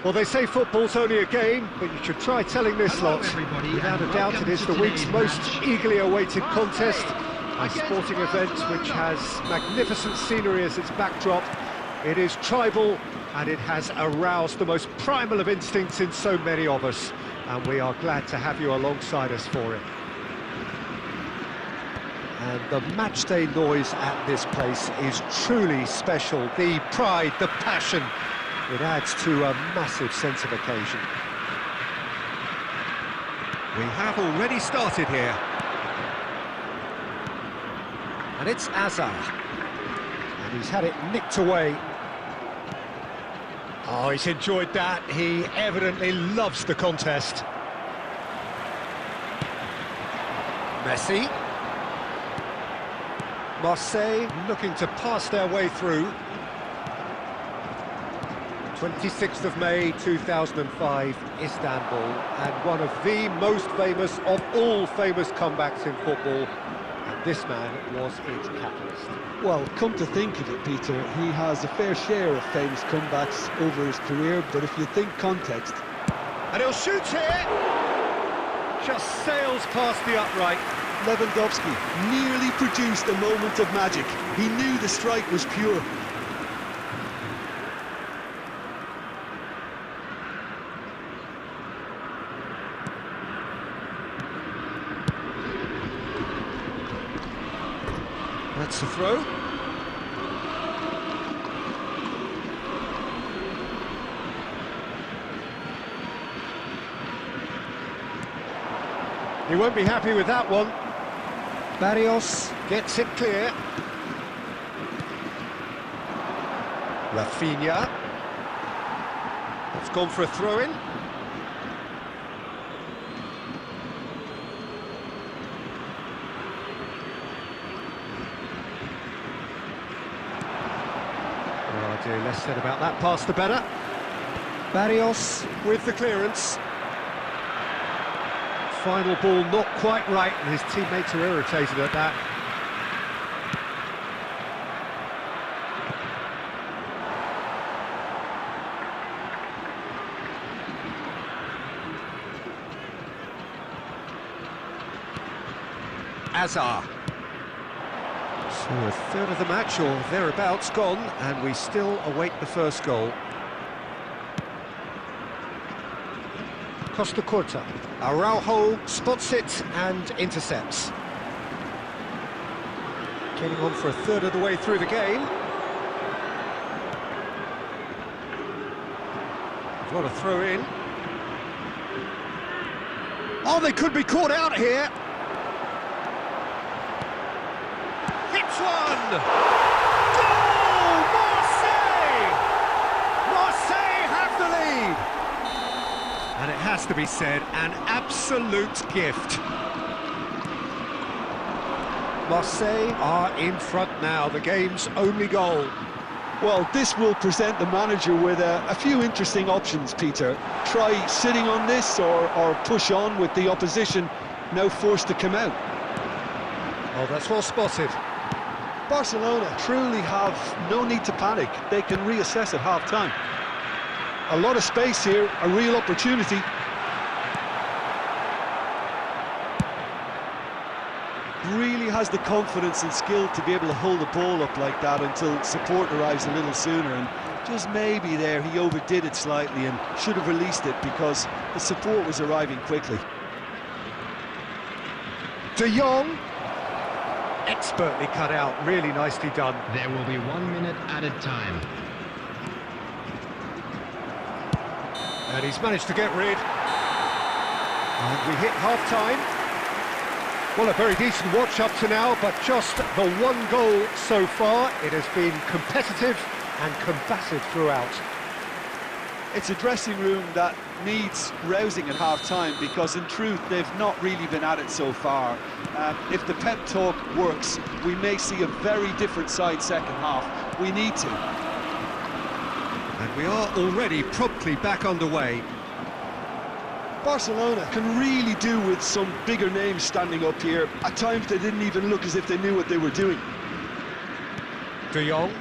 Well, they say football's only a game, but you should try telling this lot. Without a doubt, it is the week's most eagerly awaited contest. A sporting event which has magnificent scenery as its backdrop. It is tribal, and it has aroused the most primal of instincts in so many of us. And we are glad to have you alongside us for it. And the matchday noise at this place is truly special. The pride, the passion, it adds to a massive sense of occasion. We have already started here. And it's Azar. And he's had it nicked away. Oh, he's enjoyed that. He evidently loves the contest. Messi. Marseille looking to pass their way through. 26th of May 2005, Istanbul, and one of the most famous of all famous comebacks in football, and this man was its catalyst. Well, come to think of it, Peter, he has a fair share of famous comebacks over his career, but if you think context... And he'll shoot here! Just sails past the upright. Lewandowski nearly produced a moment of magic. He knew the strike was pure. That's the throw. He won't be happy with that one. Barrios gets it clear. Rafinha. It's gone for a throw-in. Oh dear, less said about that pass the better. Barrios with the clearance. Final ball not quite right, and his teammates are irritated at that. Azar. So a third of the match, or thereabouts, gone, and we still await the first goal. Costa Curta. Araujo spots it and intercepts. Getting on for a third of the way through the game. What a throw in. Oh, they could be caught out here. Hits one! Goal! Marseille! Marseille have the lead! And it has to be said, an absolute gift. Marseille are in front now, the game's only goal. Well, this will present the manager with a few interesting options, Peter. Try sitting on this or push on with the opposition now forced to come out. Oh, that's well spotted. Barcelona truly have no need to panic. They can reassess at half-time. A lot of space here, a real opportunity. Really has the confidence and skill to be able to hold the ball up like that until support arrives a little sooner, and just maybe there he overdid it slightly and should have released it because the support was arriving quickly. De Jong, expertly cut out, really nicely done. There will be 1 minute added time. And he's managed to get rid. And we hit half-time. Well, a very decent watch up to now, but just the one goal so far. It has been competitive and combative throughout. It's a dressing room that needs rousing at half-time because, in truth, they've not really been at it so far. If the pep talk works, we may see a very different side second half. We need to. And we are already promptly back underway. Barcelona can really do with some bigger names standing up here. At times they didn't even look as if they knew what they were doing. De Jong.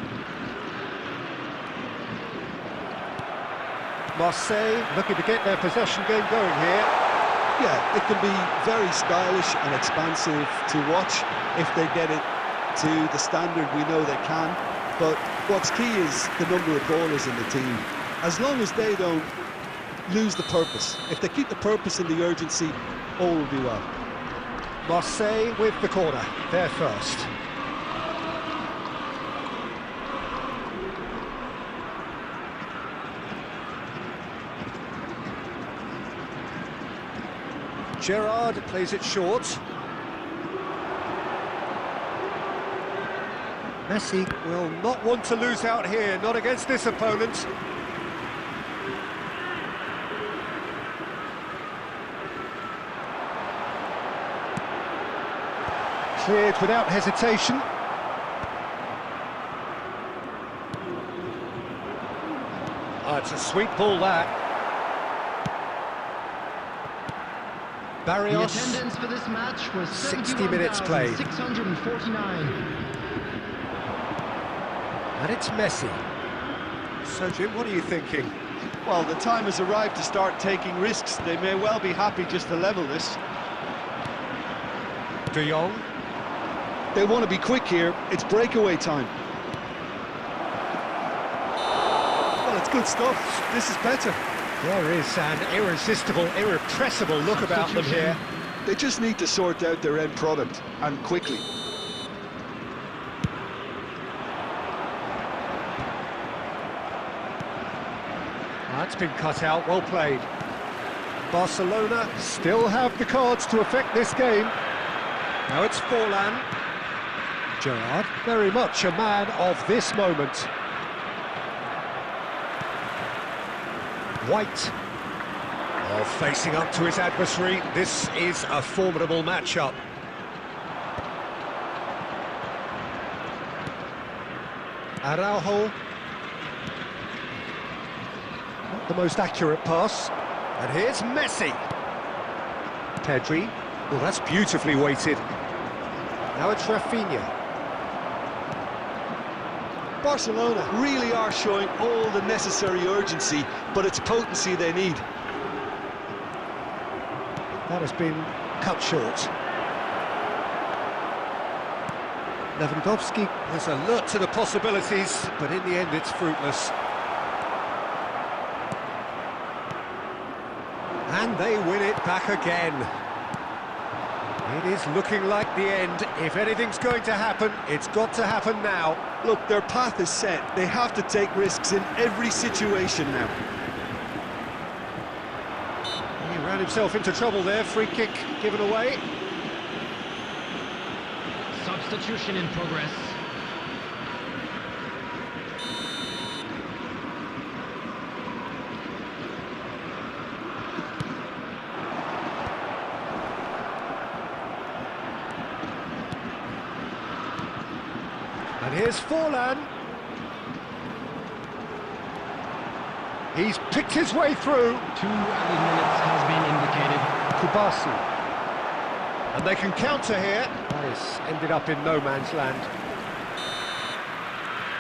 Marseille looking to get their possession game going here. Yeah, it can be very stylish and expansive to watch if they get it to the standard we know they can. But what's key is the number of ballers in the team. As long as they don't lose the purpose, if they keep the purpose and the urgency, all will be well. Marseille with the corner, they're first. Gerrard plays it short. Messi will not want to lose out here, not against this opponent. Cleared without hesitation. Oh, it's a sweet ball, that. Barrios. The attendance for this match was 60 minutes played. 649. And it's Messi. So, Jim, what are you thinking? Well, the time has arrived to start taking risks. They may well be happy just to level this. De Jong. They want to be quick here. It's breakaway time. Well, it's good stuff. This is better. There is an irresistible, irrepressible look about them here. They just need to sort out their end product, and quickly. That's been cut out, well played. Barcelona still have the cards to affect this game. Now it's Forlan. Gerrard, very much a man of this moment. White. Oh, facing up to his adversary. This is a formidable matchup. Araujo. Not the most accurate pass. And here's Messi. Pedri. Oh, that's beautifully weighted. Now it's Rafinha. Barcelona really are showing all the necessary urgency, but it's potency they need. That has been cut short. Lewandowski is alert to the possibilities, but in the end it's fruitless. And they win it back again. It is looking like the end. If anything's going to happen, it's got to happen now. Look, their path is set. They have to take risks in every situation now. He ran himself into trouble there. Free kick given away. Substitution in progress. And here's Forlan. He's picked his way through. 2 added minutes has been indicated. Kubasi. And they can counter here. That has ended up in no man's land.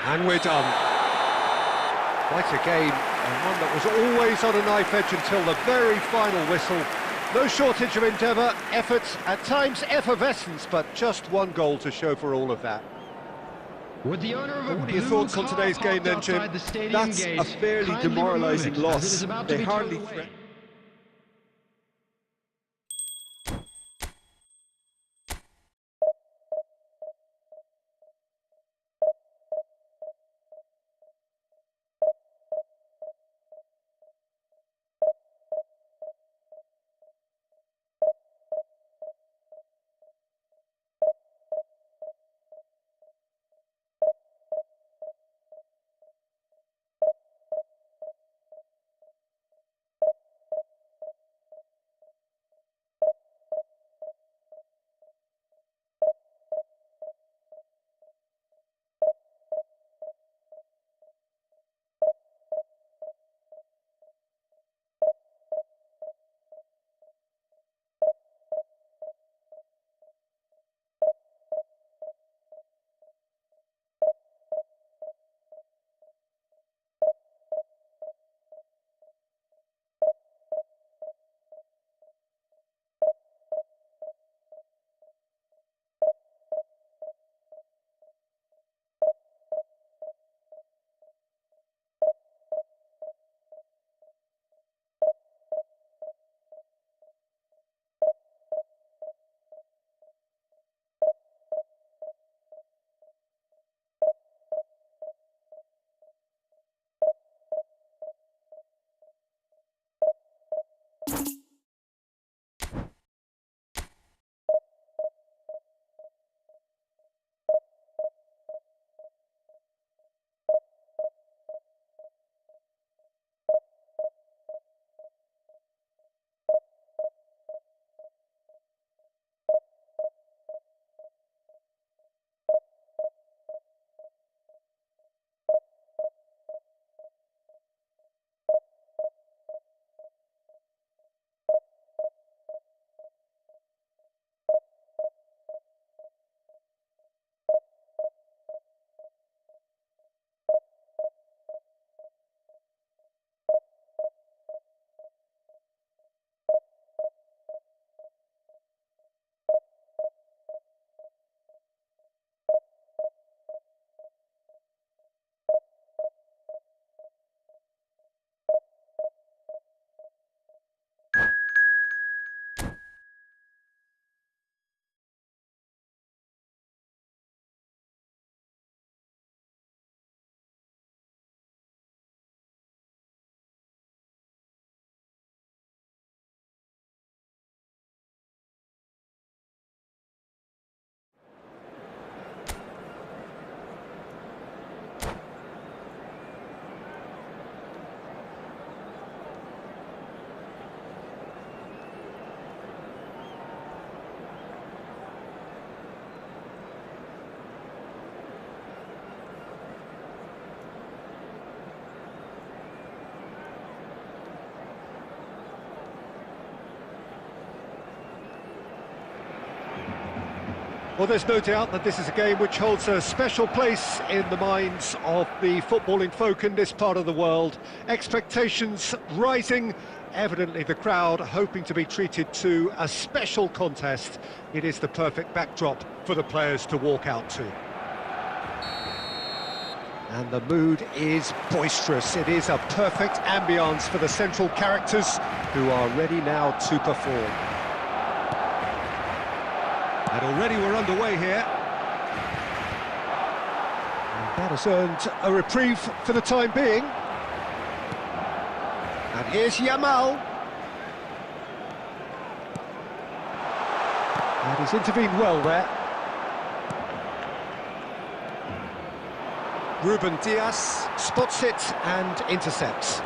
And we're done. Quite a game, and one that was always on a knife edge until the very final whistle. No shortage of endeavour, effort, at times effervescence, but just one goal to show for all of that. With the owner of a What are your blue thoughts on car today's game then, parked Jim? outside the stadium That's gate, a fairly kindly demoralising remove it, as it loss. is about to They be towed hardly away. Well, there's no doubt that this is a game which holds a special place in the minds of the footballing folk in this part of the world. Expectations rising, evidently the crowd hoping to be treated to a special contest. It is the perfect backdrop for the players to walk out to. And the mood is boisterous. It is a perfect ambience for the central characters who are ready now to perform. And already we're underway here. And that has earned a reprieve for the time being. And here's Yamal. And he's intervened well there. Ruben Dias spots it and intercepts.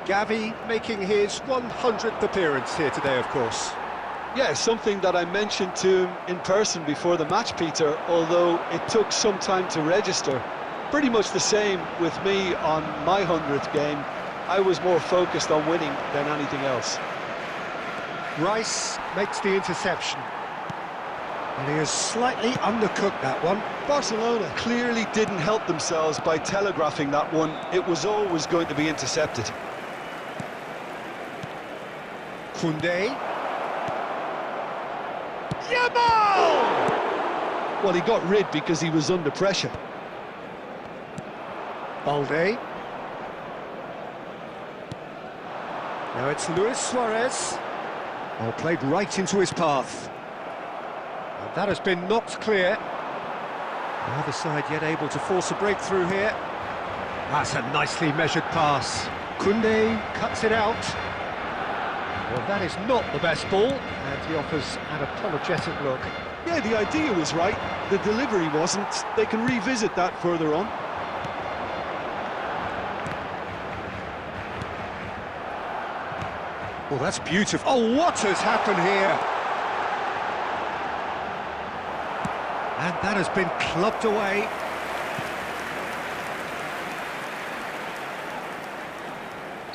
Gavi making his 100th appearance here today, of course. Yeah, something that I mentioned to him in person before the match, Peter, although it took some time to register. Pretty much the same with me on my 100th game. I was more focused on winning than anything else. Rice makes the interception. And he has slightly undercooked that one. Barcelona clearly didn't help themselves by telegraphing that one. It was always going to be intercepted. Koundé. Yamal! Well, he got rid because he was under pressure. Balde. Now it's Luis Suarez. Oh, played right into his path. And that has been knocked clear. Neither side yet able to force a breakthrough here. That's a nicely measured pass. Koundé cuts it out. Well, that is not the best ball, and he offers an apologetic look. Yeah, the idea was right, the delivery wasn't. They can revisit that further on. Well, that's beautiful. Oh, what has happened here? And that has been clubbed away.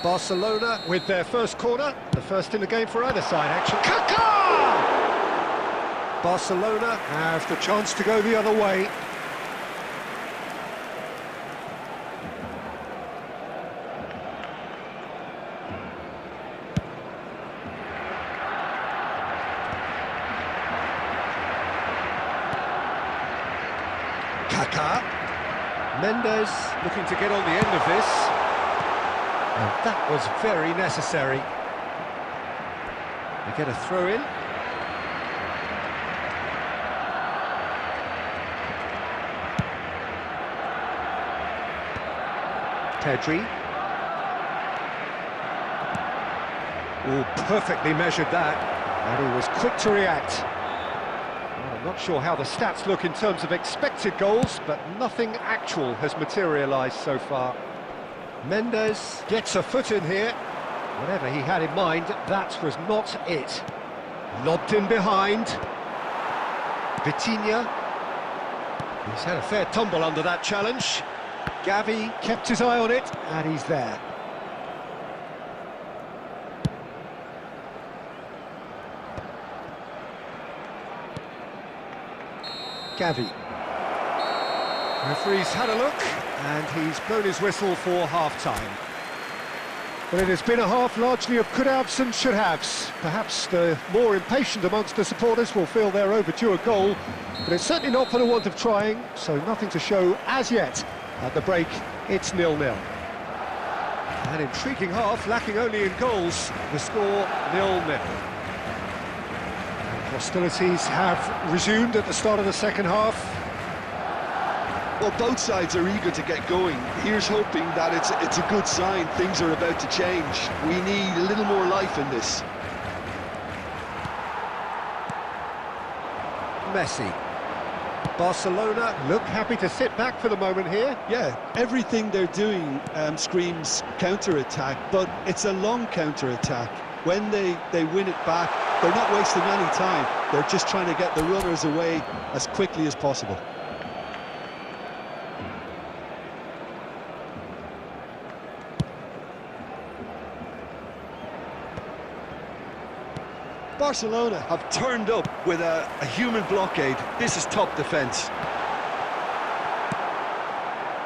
Barcelona with their first corner, the first in the game for either side, actually. Kaká! Barcelona have the chance to go the other way. Kaká. Mendes looking to get on the end of this. And that was very necessary. They get a throw in. Pedri. Oh, perfectly measured that. And he was quick to react. Well, I'm not sure how the stats look in terms of expected goals, but nothing actual has materialised so far. Mendes gets a foot in here. Whatever he had in mind, that was not it. Lobbed in behind. Vitinha. He's had a fair tumble under that challenge. Gavi kept his eye on it, and he's there. Gavi. Referee's had a look, and he's blown his whistle for half-time. Well, it has been a half largely of could-haves and should-haves. Perhaps the more impatient amongst the supporters will feel they're overdue a goal, but it's certainly not for the want of trying, so nothing to show as yet. At the break, it's 0-0. An intriguing half, lacking only in goals. The score 0-0. Hostilities have resumed at the start of the second half. Well, both sides are eager to get going. Here's hoping that it's a good sign. Things are about to change. We need a little more life in this. Messi. Barcelona look happy to sit back for the moment here. Yeah, everything they're doing screams counter-attack, but it's a long counter-attack. When they win it back, they're not wasting any time. They're just trying to get the runners away as quickly as possible. Barcelona have turned up with a human blockade. This is top defence.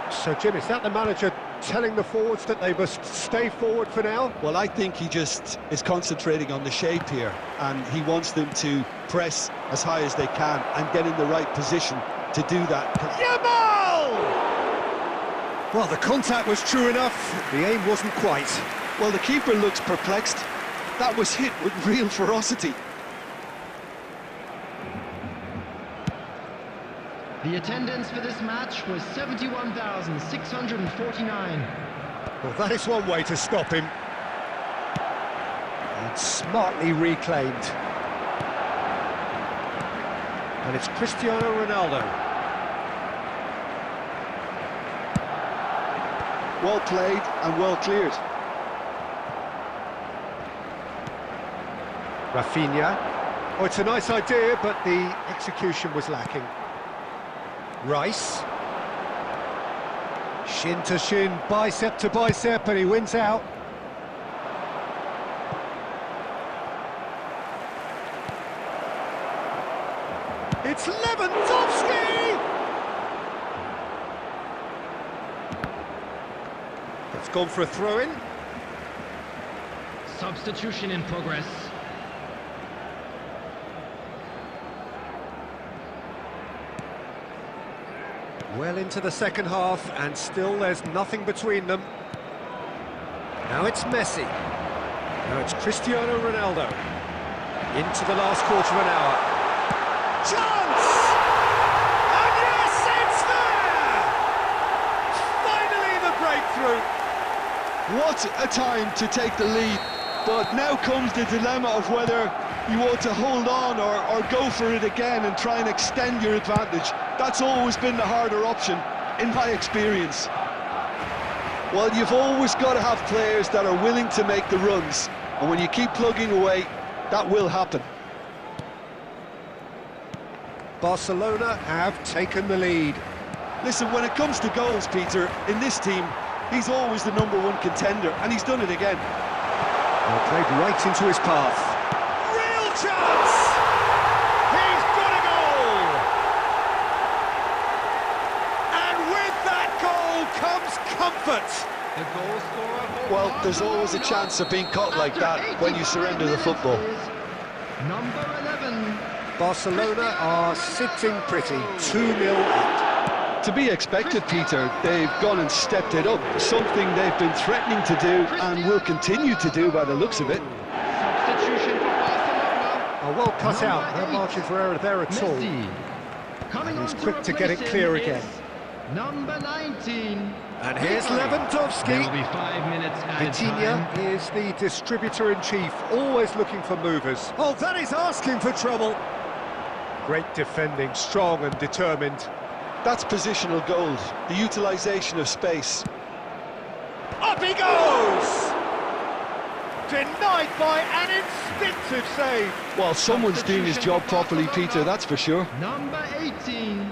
So, Jim, is that the manager telling the forwards that they must stay forward for now? Well, I think he just is concentrating on the shape here, and he wants them to press as high as they can and get in the right position to do that. Yamal! Well, the contact was true enough, the aim wasn't quite. Well, the keeper looks perplexed. That was hit with real ferocity. The attendance for this match was 71,649. Well, that is one way to stop him. And smartly reclaimed. And it's Cristiano Ronaldo. Well played and well cleared. Rafinha. Oh, it's a nice idea, but the execution was lacking. Rice. Shin to shin, bicep to bicep, and he wins out. It's Lewandowski! It's gone for a throw-in. Substitution in progress. Well into the second half, and still there's nothing between them. Now it's Messi. Now it's Cristiano Ronaldo. Into the last quarter of an hour. Chance! And yes, it's there! Finally the breakthrough. What a time to take the lead. But now comes the dilemma of whether you ought to hold on or go for it again and try and extend your advantage. That's always been the harder option, in my experience. Well, you've always got to have players that are willing to make the runs, and when you keep plugging away, that will happen. Barcelona have taken the lead. Listen, when it comes to goals, Peter, in this team, he's always the #1 contender, and he's done it again. Well, played right into his path. Real chance! He's got a goal! And with that goal comes comfort. The goal scorer for Well, there's always a chance of being caught like that when you surrender the football. Number 11. Barcelona are sitting pretty, 2-0 up. To be expected, Peter. They've gone and stepped it up, something they've been threatening to do and will continue to do by the looks of it. Substitution for Barcelona. Oh, well cut Number out, no 8, margin for error there at all. Messi. Coming He's on quick to get it replace clear him again. is Number 19. And here's There Lewandowski. will be 5 minutes added Vitinha time. is the distributor-in-chief, always looking for movers. Oh, that is asking for trouble. Great defending, strong and determined. That's positional goals, the utilisation of space. Up he goes! Denied by an instinctive save. Well, someone's doing his job properly, Peter, that's for sure. Number 18.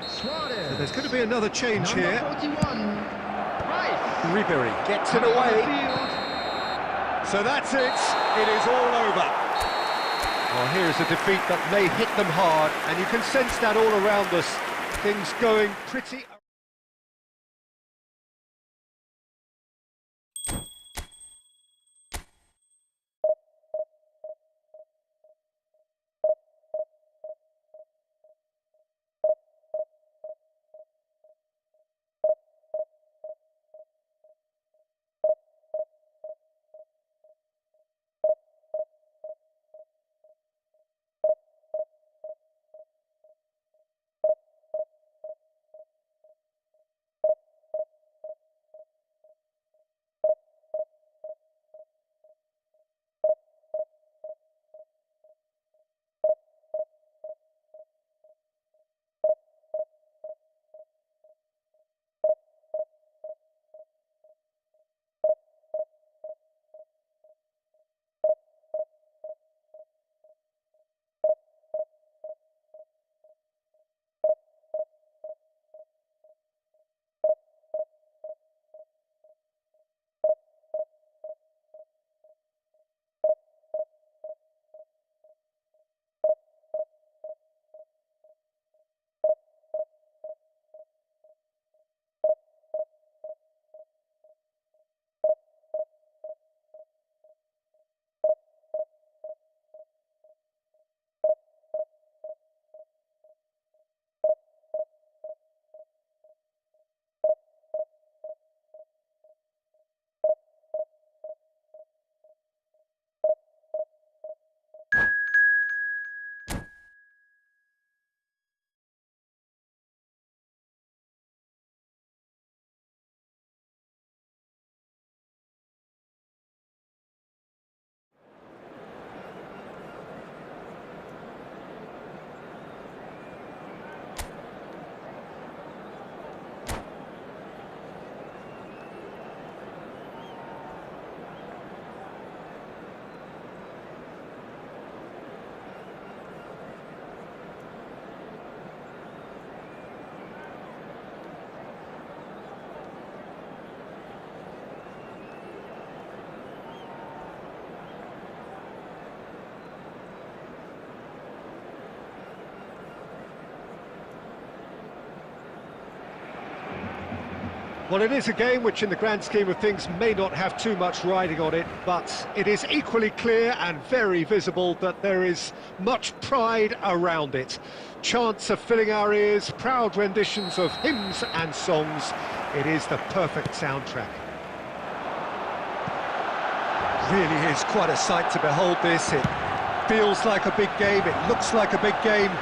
Suarez. So there's going to be another change Number here. 41. Rice. Ribery gets it Out of the away. field. So that's it. It is all over. Well, here is a defeat that may hit them hard, and you can sense that all around us. Things going pretty... Well, it is a game which in the grand scheme of things may not have too much riding on it, but it is equally clear and very visible that there is much pride around it. Chants are filling our ears, proud renditions of hymns and songs. It is the perfect soundtrack. Really is quite a sight to behold this. It feels like a big game, it looks like a big game.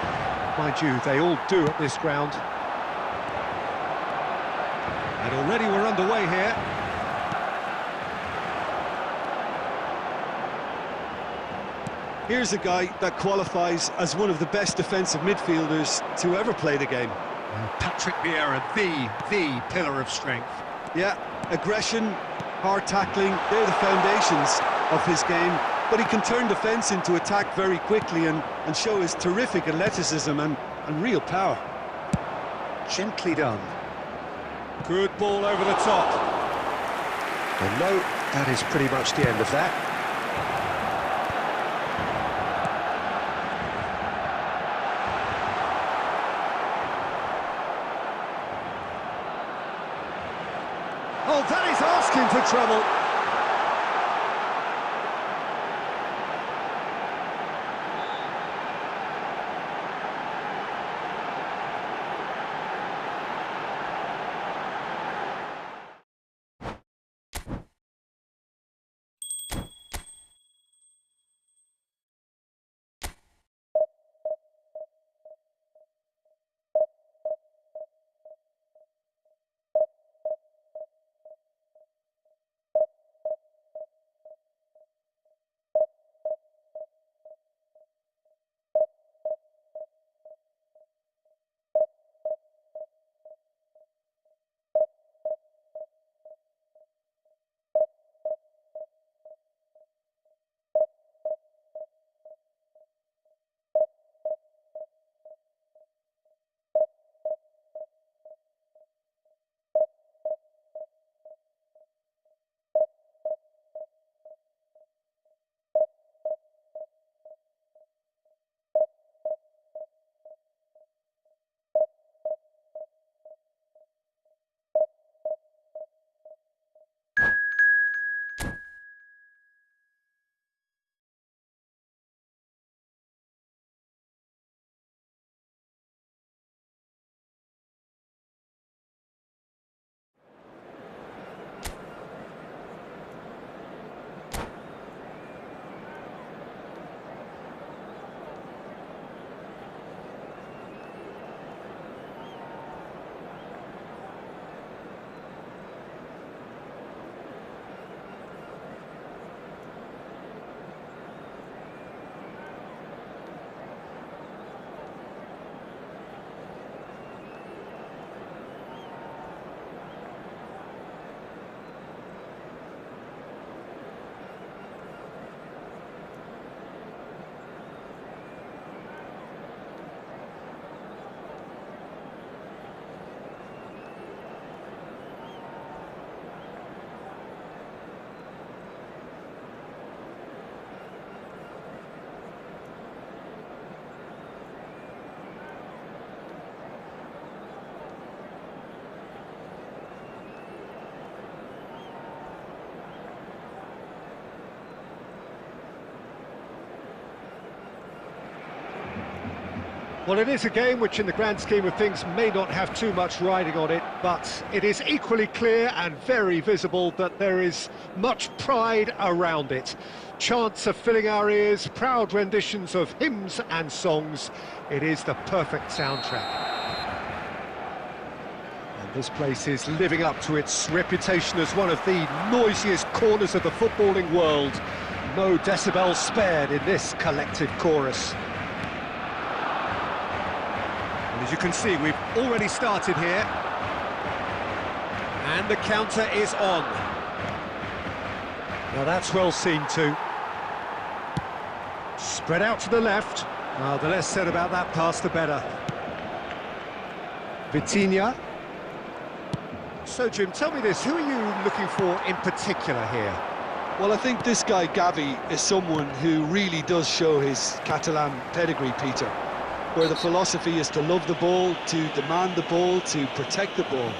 Mind you, they all do at this ground. And already we're underway here. Here's a guy that qualifies as one of the best defensive midfielders to ever play the game. Patrick Vieira, the pillar of strength. Yeah, aggression, hard tackling, they're the foundations of his game. But he can turn defence into attack very quickly and show his terrific athleticism and real power. Gently done. Good ball over the top. And no, that is pretty much the end of that. Oh, that is asking for trouble. Well, it is a game which in the grand scheme of things may not have too much riding on it, but it is equally clear and very visible that there is much pride around it. Chants are filling our ears, proud renditions of hymns and songs. It is the perfect soundtrack. And this place is living up to its reputation as one of the noisiest corners of the footballing world. No decibels spared in this collective chorus. As you can see, we've already started here. And the counter is on. Now that's well seen too. Spread out to the left. The less said about that pass, the better. Vitinha. So, Jim, tell me this, who are you looking for in particular here? Well, I think this guy, Gavi, is someone who really does show his Catalan pedigree, Peter, where the philosophy is to love the ball, to demand the ball, to protect the ball.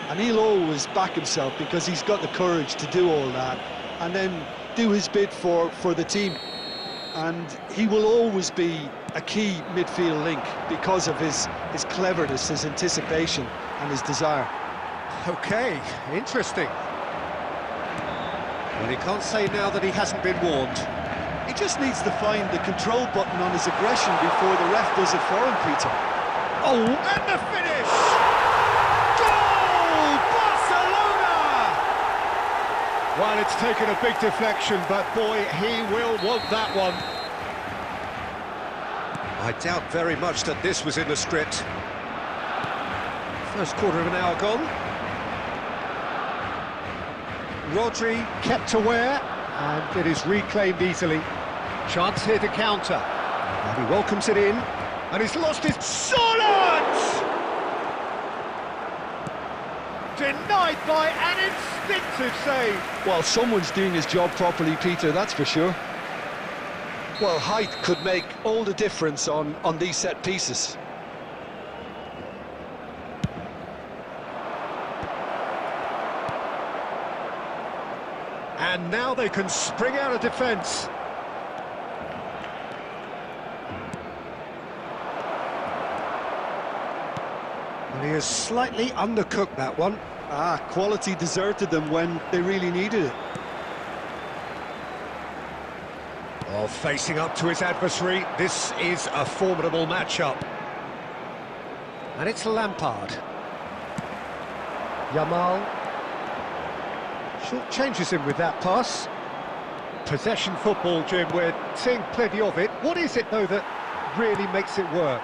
and he'll always back himself because he's got the courage to do all that and then do his bit for the team. And he will always be a key midfield link because of his cleverness, his anticipation and his desire. Okay, interesting. Well, he can't say now that he hasn't been warned. He just needs to find the control button on his aggression before the ref does it for him, Peter. Oh, and the finish! Goal! Barcelona! Well, it's taken a big deflection, but boy, he will want that one. I doubt very much that this was in the script. First quarter of an hour gone. Rodri kept aware, and it is reclaimed easily. Chance here to counter. And he welcomes it in, and he's lost his... Solid! Denied by an instinctive save. Well, someone's doing his job properly, Peter, that's for sure. Well, height could make all the difference on these set pieces. And now they can spring out of defence. And he has slightly undercooked that one. Quality deserted them when they really needed it. Oh, facing up to his adversary, this is a formidable matchup. And it's Lampard. Yamal. Short changes him with that pass. Possession football, Jim, we're seeing plenty of it. What is it, though, that really makes it work?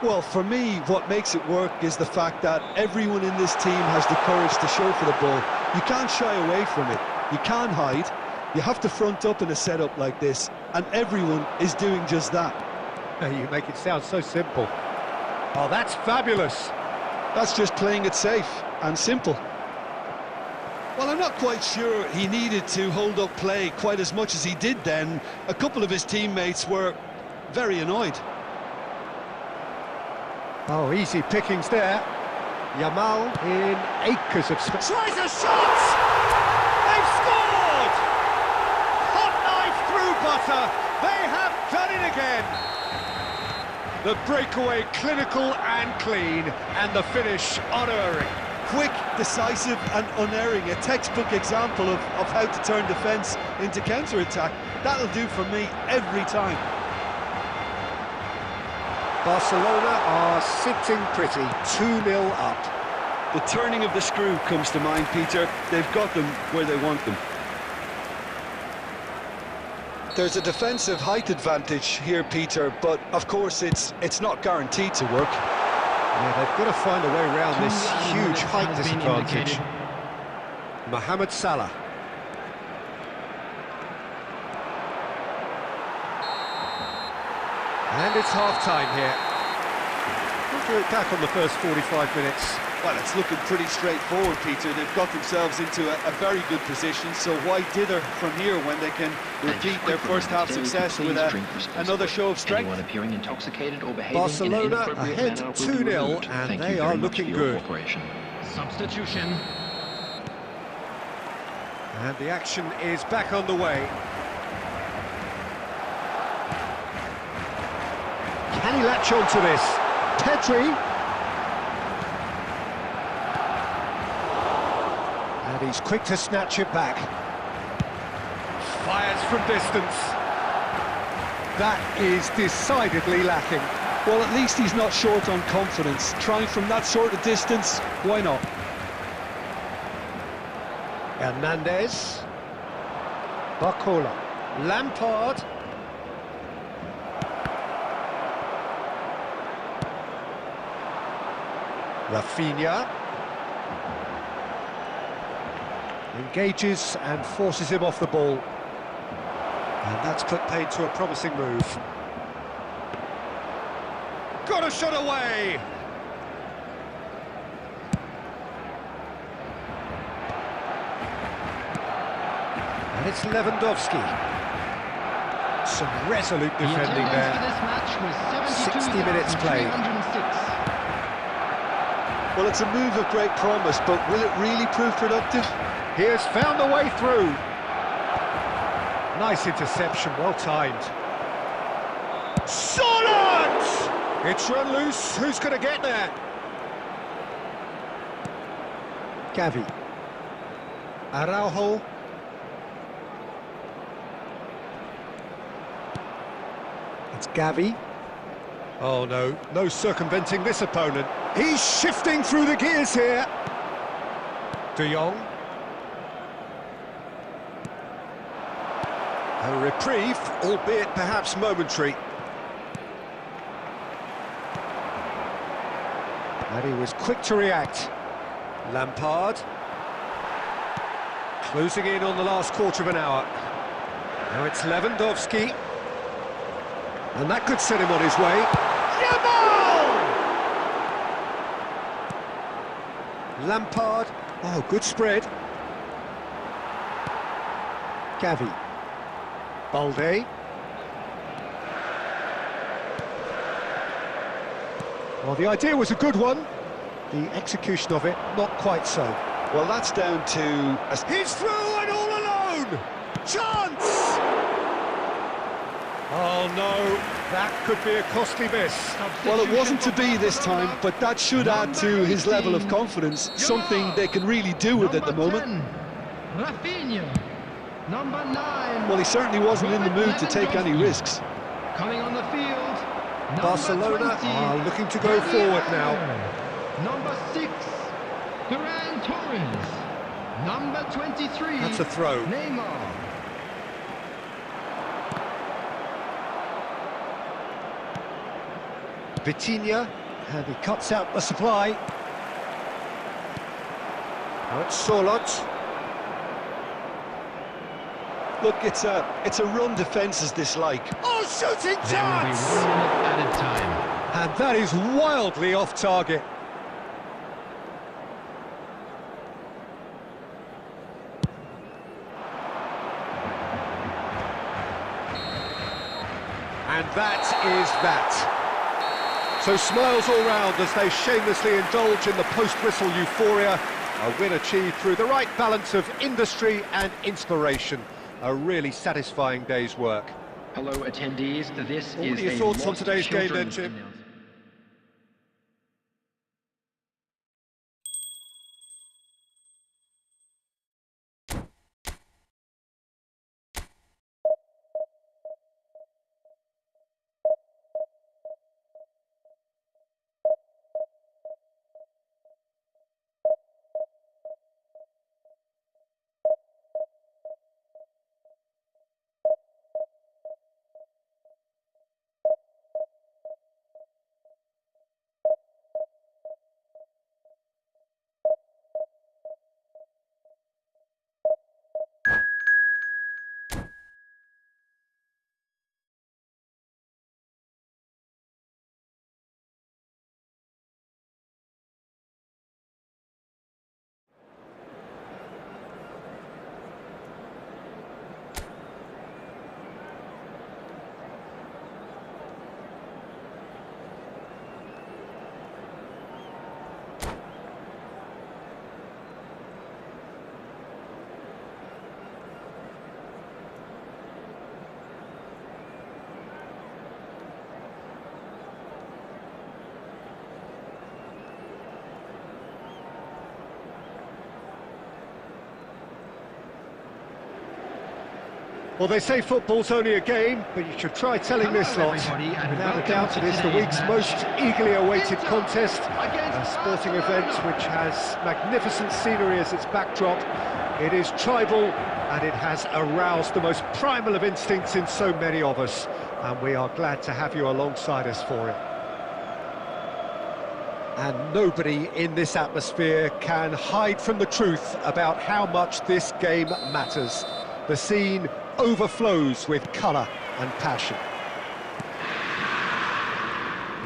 Well, for me, what makes it work is the fact that everyone in this team has the courage to show for the ball. You can't shy away from it. You can't hide. You have to front up in a setup like this, and everyone is doing just that. You make it sound so simple. Oh, that's fabulous. That's just playing it safe and simple. Well, I'm not quite sure he needed to hold up play quite as much as he did then. A couple of his teammates were very annoyed. Oh, easy pickings there. Yamal in acres of space. Tries a shot! They've scored! Hot knife through butter. They have done it again. The breakaway clinical and clean, and the finish unerring. Quick, decisive and unerring, a textbook example of how to turn defence into counter-attack. That'll do for me every time. Barcelona are sitting pretty, 2-0 up. The turning of the screw comes to mind, Peter. They've got them where they want them. There's a defensive height advantage here, Peter, but of course it's not guaranteed to work. Yeah, they've got to find a way around this huge height disadvantage. Mohamed Salah. And it's half-time here. We'll do it back on the first 45 minutes. Well, it's looking pretty straightforward, Peter. They've got themselves into a very good position, so why dither from here when they can repeat their first-half success with another show of strength? Anyone appearing intoxicated or behaving Barcelona in an inappropriate ahead manner will be 2-0, removed. and Thank they you are very much looking for your good. cooperation. Substitution. And the action is back on the way. Can he latch on to this? Pedri. And he's quick to snatch it back. Fires from distance. That is decidedly lacking. Well, at least he's not short on confidence. Trying from that sort of distance, why not? Hernandez. Barcola. Lampard. Rafinha. Engages and forces him off the ball. And that's put paid to a promising move. Got a shot away! And it's Lewandowski. Some resolute defending there. 60 minutes played. Well, it's a move of great promise, but will it really prove productive? He has found the way through. Nice interception, well timed. Solid! It's run loose, who's going to get there? Gavi. Araujo. It's Gavi. Oh no, no circumventing this opponent. He's shifting through the gears here. De Jong. A reprieve, albeit perhaps momentary. And he was quick to react. Lampard. Closing in on the last quarter of an hour. Now it's Lewandowski. And that could set him on his way. Yamal! Lampard. Oh, good spread. Gavi. Balde. Well, the idea was a good one. The execution of it, not quite so. Well, that's down to... He's through and all alone! Chance! Oh no, that could be a costly miss. Well, it wasn't to be this time, but that should add to his level of confidence, something they can really do with at the moment. Rafinha. Number 9. Well, he certainly wasn't in the mood to take any risks. Coming on the field. Barcelona are looking to go forward now. Number 6. Ferran Torres. Number 23. That's a throw. Neymar. Vitinha, and he cuts out the supply. Now it's Solot. Look, it's a run defence's dislike. Oh, shooting There will be chance! 1 minute added time. And that is wildly off target. And that is that. So smiles all round as they shamelessly indulge in the post-whistle euphoria. A win achieved through the right balance of industry and inspiration. A really satisfying day's work. Hello, attendees. This What is are your a thoughts on Lost today's game then, Children's Chip? announcement. Well, they say football's only a game, but you should try telling this lot. Without a doubt, it is the week's most eagerly awaited contest, a sporting event which has magnificent scenery as its backdrop. It is tribal, and it has aroused the most primal of instincts in so many of us, and we are glad to have you alongside us for it. And nobody in this atmosphere can hide from the truth about how much this game matters. The scene overflows with colour and passion.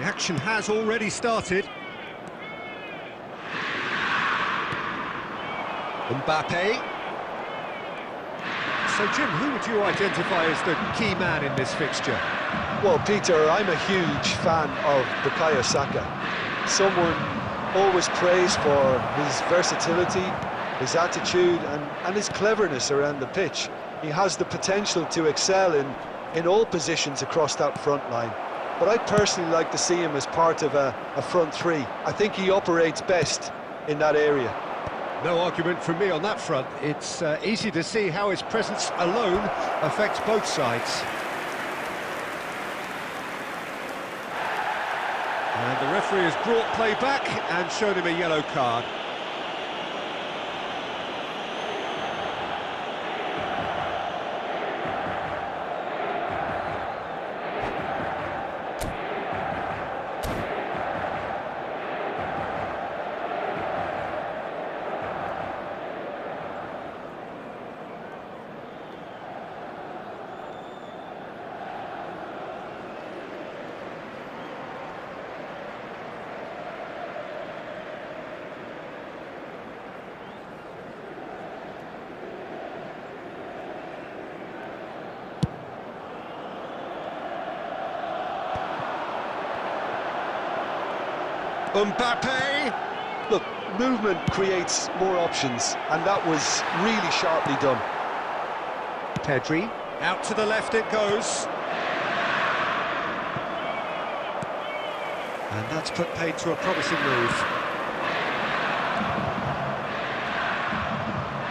The action has already started. Mbappe. So, Jim, who would you identify as the key man in this fixture? Well, Peter, I'm a huge fan of Bukayo Saka. Someone always praised for his versatility, his attitude and his cleverness around the pitch. He has the potential to excel in all positions across that front line. But I'd personally like to see him as part of a front three. I think he operates best in that area. No argument from me on that front. It's easy to see how his presence alone affects both sides. And the referee has brought play back and shown him a yellow card. Mbappe! Look, movement creates more options, and that was really sharply done. Pedri, out to the left it goes. And that's put paid to a promising move.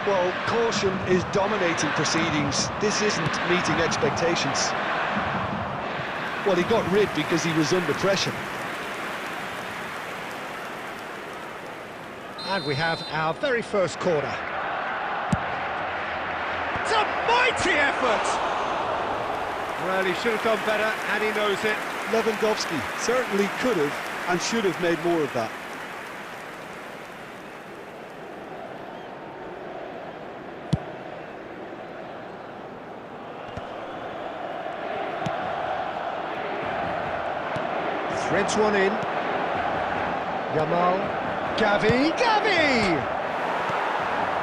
Well, caution is dominating proceedings. This isn't meeting expectations. Well, he got rid because he was under pressure. And we have our very first corner. It's a mighty effort! Well, he should have done better, and he knows it. Lewandowski certainly could have and should have made more of that. Threads one in. Yamal. Gavi!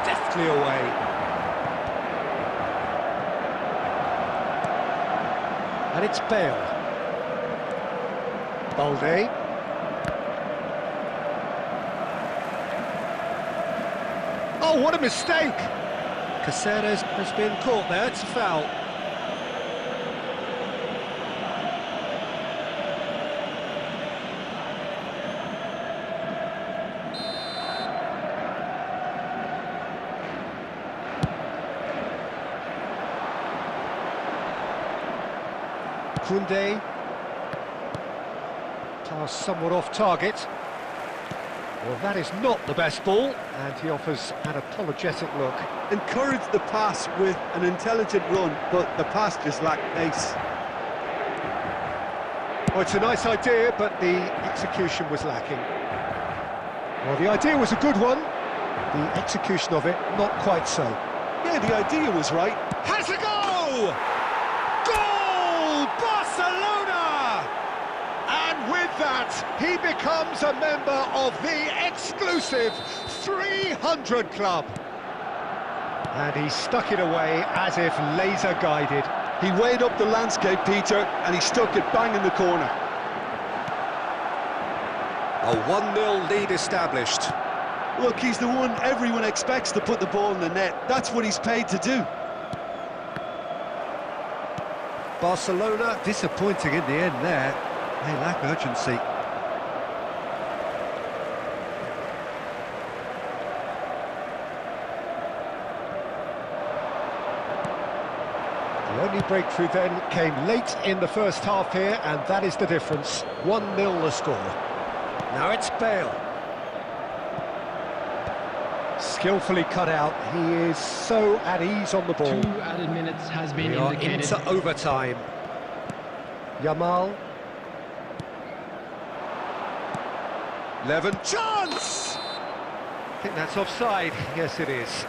Deftly away. And it's Bale. Balde. Oh, what a mistake! Caceres has been caught there, it's a foul. Koundé, pass somewhat off target. Well, that is not the best ball, and he offers an apologetic look. Encouraged the pass with an intelligent run, but the pass just lacked pace. Well, it's a nice idea, but the execution was lacking. Well, the idea was a good one, the execution of it, not quite so. Yeah, the idea was right. Has a go! Barcelona! And with that, he becomes a member of the exclusive 300 Club. And he stuck it away as if laser-guided. He weighed up the landscape, Peter, and he stuck it bang in the corner. A 1-0 lead established. Look, he's the one everyone expects to put the ball in the net. That's what he's paid to do. Barcelona disappointing in the end there. They lack urgency. The only breakthrough then came late in the first half here, and that is the difference. 1-0 the score. Now it's Bale. Skillfully cut out. He is so at ease on the ball. 2 added minutes has been We are indicated. into overtime. Yamal. Levin, chance! I think that's offside. Yes, it is.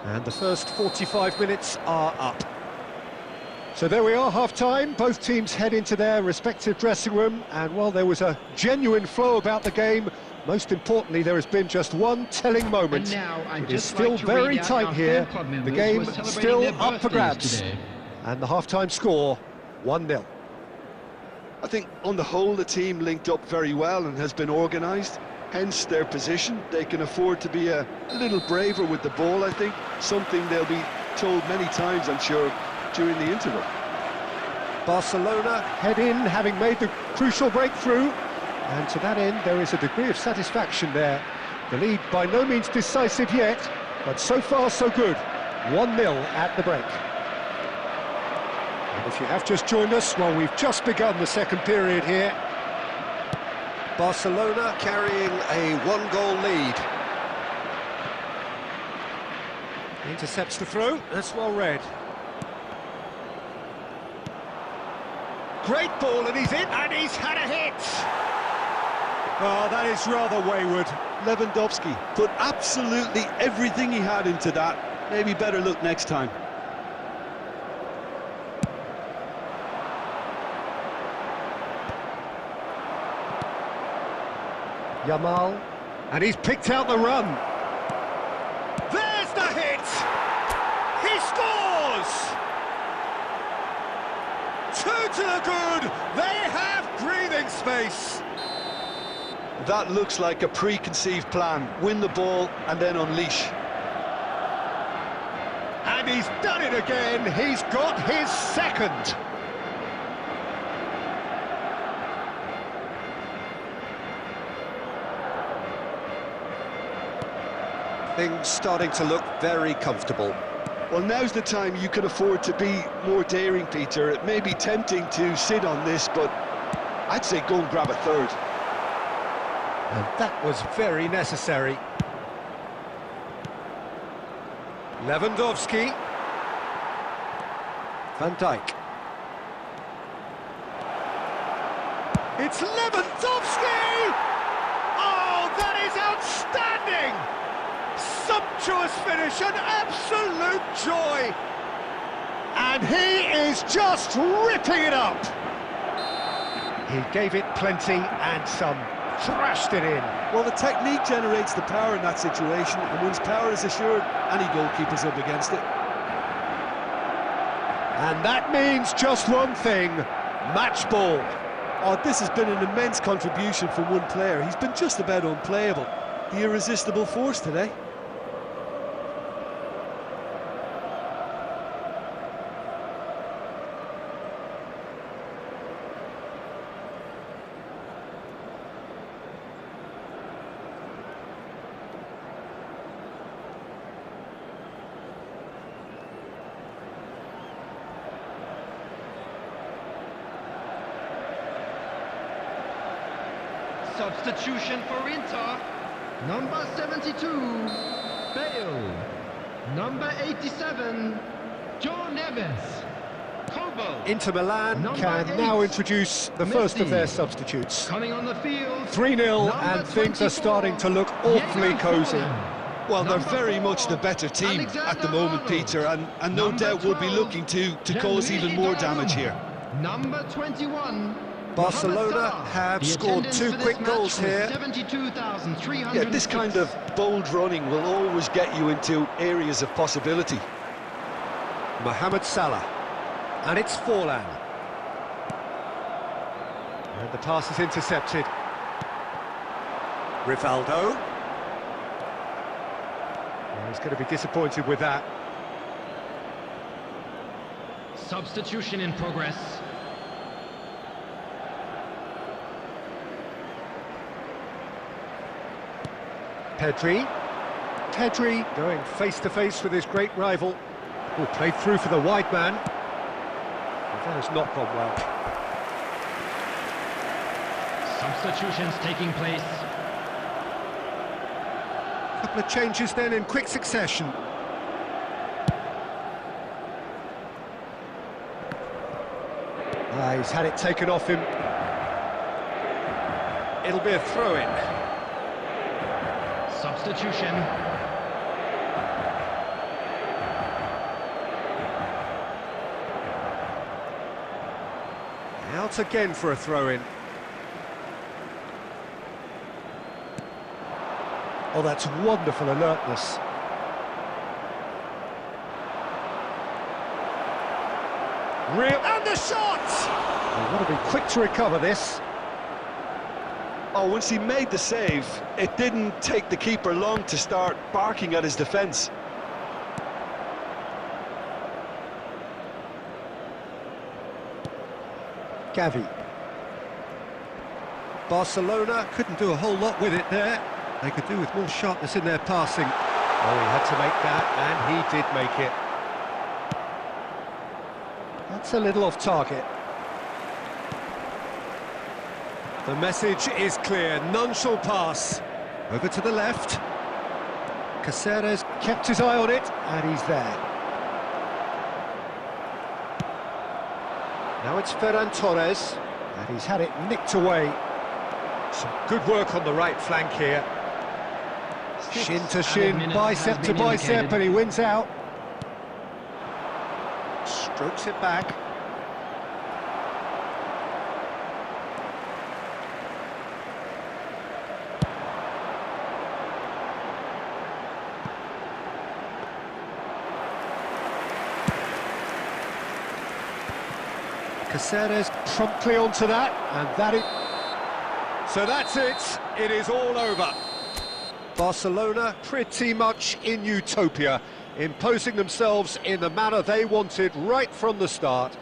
And the first 45 minutes are up. So there we are, half-time. Both teams head into their respective dressing room, and while there was a genuine flow about the game, most importantly, there has been just one telling moment. It is still very tight here. The game still up for grabs. And the half-time score, 1-0. I think on the whole the team linked up very well and has been organised, hence their position. They can afford to be a little braver with the ball, I think, something they'll be told many times, I'm sure, during the interval. Barcelona head in, having made the crucial breakthrough, and to that end there is a degree of satisfaction there. The lead by no means decisive yet, but so far so good. 1-0 at the break. And if you have just joined us, well, we've just begun the second period here. Barcelona carrying a one-goal lead. Intercepts the throw, that's well read. Great ball, and he's in, and he's had a hit! Oh, that is rather wayward. Lewandowski put absolutely everything he had into that. Maybe better look next time. Yamal, and he's picked out the run. There's the hit! He scores! 2 to the good! They have breathing space! That looks like a preconceived plan. Win the ball and then unleash. And he's done it again. He's got his second. Things starting to look very comfortable. Well, now's the time you can afford to be more daring, Peter. It may be tempting to sit on this, but I'd say go and grab a third. And that was very necessary. Lewandowski. Van Dijk. It's Lewandowski! Oh, that is outstanding! Sumptuous finish, an absolute joy! And he is just ripping it up! He gave it plenty and some. Thrashed it in. Well, the technique generates the power in that situation, and once power is assured, any goalkeeper's up against it. And that means just one thing, match ball. Oh, this has been an immense contribution from one player. He's been just about unplayable. The irresistible force today. Substitution for Inter. Number 72, Bale. Number 87, John Neves. Kobo. Inter Milan can now introduce the first of their substitutes. Coming on the field. 3-0 and things are starting to look awfully cosy. Well, they're very much the better team at the moment, Peter, and no doubt will be looking to cause even more damage here. Number 21. Barcelona have scored 2 quick goals here. Yeah, this kind of bold running will always get you into areas of possibility. Mohamed Salah, and it's Forlan. And the pass is intercepted. Rivaldo. Well, he's going to be disappointed with that. Substitution in progress. Pedri going face-to-face with his great rival. Oh, played through for the wide man. But that has not gone well. Substitutions taking place. A couple of changes then in quick succession. He's had it taken off him. It'll be a throw-in. Substitution. Out again for a throw-in. Oh, that's wonderful alertness. And the shot! They want to be quick to recover this. Oh, once he made the save, it didn't take the keeper long to start barking at his defence. Gavi. Barcelona couldn't do a whole lot with it there. They could do with more sharpness in their passing. Oh, he had to make that, and he did make it. That's a little off target. The message is clear, none shall pass. Over to the left. Caceres kept his eye on it, and he's there. Now it's Ferran Torres, and he's had it nicked away. Some good work on the right flank here. Shin to shin, bicep to bicep, and he wins out. Strokes it back. Caceres promptly onto that, and that is... So that's it, it is all over. Barcelona pretty much in utopia, imposing themselves in the manner they wanted right from the start.